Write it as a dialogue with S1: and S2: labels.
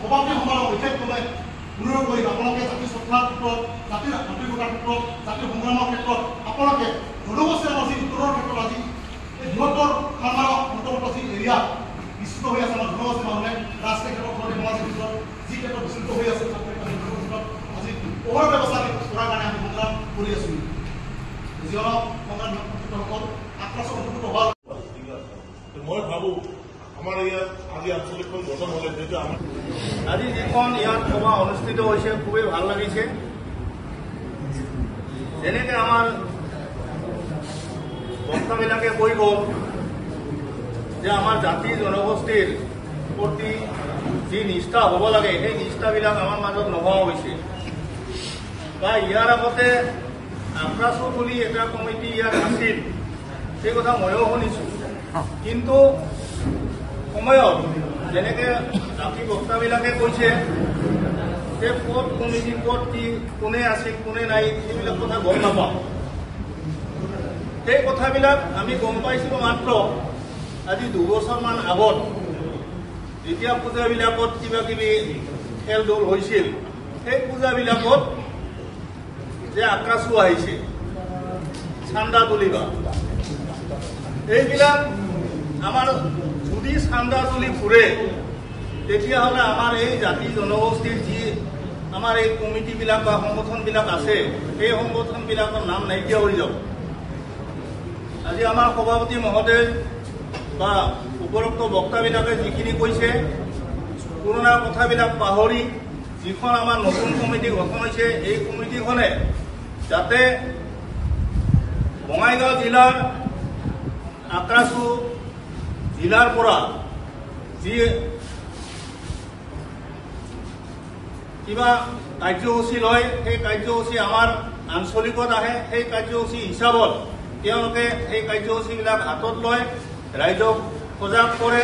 S1: সভাপতি সম্পাদক বিশেষভাৱে অনুৰোধ কৰিম আপোনালোকে জাতি শ্ৰদ্ধাৰ ক্ষেত্ৰত জাতিৰ আন্তৰিকতাৰ ক্ষেত্ৰত জাতিৰ সংগ্ৰামৰ ক্ষেত্ৰত আপোনালোকে জনগোষ্ঠীৰ আজি উত্তৰৰ ক্ষেত্ৰত আজি এই বৃহত্তৰ খালমাৰৰ অন্তৰ্গত যি এৰিয়া বিস্তৃত হৈ আছে আমাৰ জনগোষ্ঠীৰ মানুহে ৰাজনীতিৰ ক্ষেত্ৰত সমাজৰ ক্ষেত্ৰত যি ক্ষেত্ৰত বিস্তৃত হৈ আছে আজি পোহৰ ব্যৱস্থা কৰাৰ কাৰণে আমি সংগ্ৰাম কৰি আছো যিসকল সংগ্ৰামসকল আক্ৰাসৰ অন্তৰ্গত হোৱা
S2: মই ভাবো আমাৰ ইয়াত আজি আঞ্চলিকখন গঠন হলে যেহেতু
S3: আজি যিখন ইয়াত সভা অনুষ্ঠিত হৈছে খুবই ভাল লাগিছে। যেনেকে আমাৰ বক্তাবিলাকে কৈ গ'ল যে আমাৰ জাতি জনগোষ্ঠীৰ প্ৰতি যি নিষ্ঠা হ'ব লাগে সেই নিষ্ঠাবিলাক আমাৰ মাজত নোহোৱা হৈছে। বা ইয়াৰ আগতে আক্ৰাসু বুলি এটা কমিটি ইয়াত আছিল, সেই কথা ময়ো শুনিছোঁ। কিন্তু সময়ত যেনেকে জাতি বক্তাবিলাকে কৈছে যে ক'ত কমিটি ক'ত কি কোনে আছিল কোনে নাই সেইবিলাক কথা গম নাপাওঁ। সেই কথাবিলাক আমি গম পাইছিলোঁ মাত্ৰ আজি 2 বছৰমান আগত যেতিয়া পূজাবিলাকত কিবা কিবি খেল দৌল হৈছিল। সেই পূজাবিলাকত যে আক্ৰাসু আহিছে চান্দা তুলিবা, এইবিলাক আমাৰ যদি চান্দা তুলি ফুৰে তেতিয়াহ'লে আমাৰ এই জাতি জনগোষ্ঠীৰ যি আমাৰ এই কমিটিবিলাক বা সংগঠনবিলাক আছে সেই সংগঠনবিলাকৰ নাম নাইকিয়া হৈ যাব। আজি আমাৰ সভাপতি মহোদয় বা উপৰোক্ত বক্তাবিলাকে যিখিনি কৈছে পুৰণা কথাবিলাক পাহৰি যিখন আমাৰ নতুন কমিটি গঠন হৈছে এই কমিটিখনে যাতে বঙাইগাঁও জিলাৰ আক্ৰাসু জিলাৰ পৰা যি কিবা কাৰ্যসূচী লয় সেই কাৰ্যসূচী আমাৰ আঞ্চলিকত আহে, সেই কাৰ্যসূচী হিচাপত তেওঁলোকে সেই কাৰ্যসূচীবিলাক হাতত লয়, ৰাইজক সজাগ কৰে।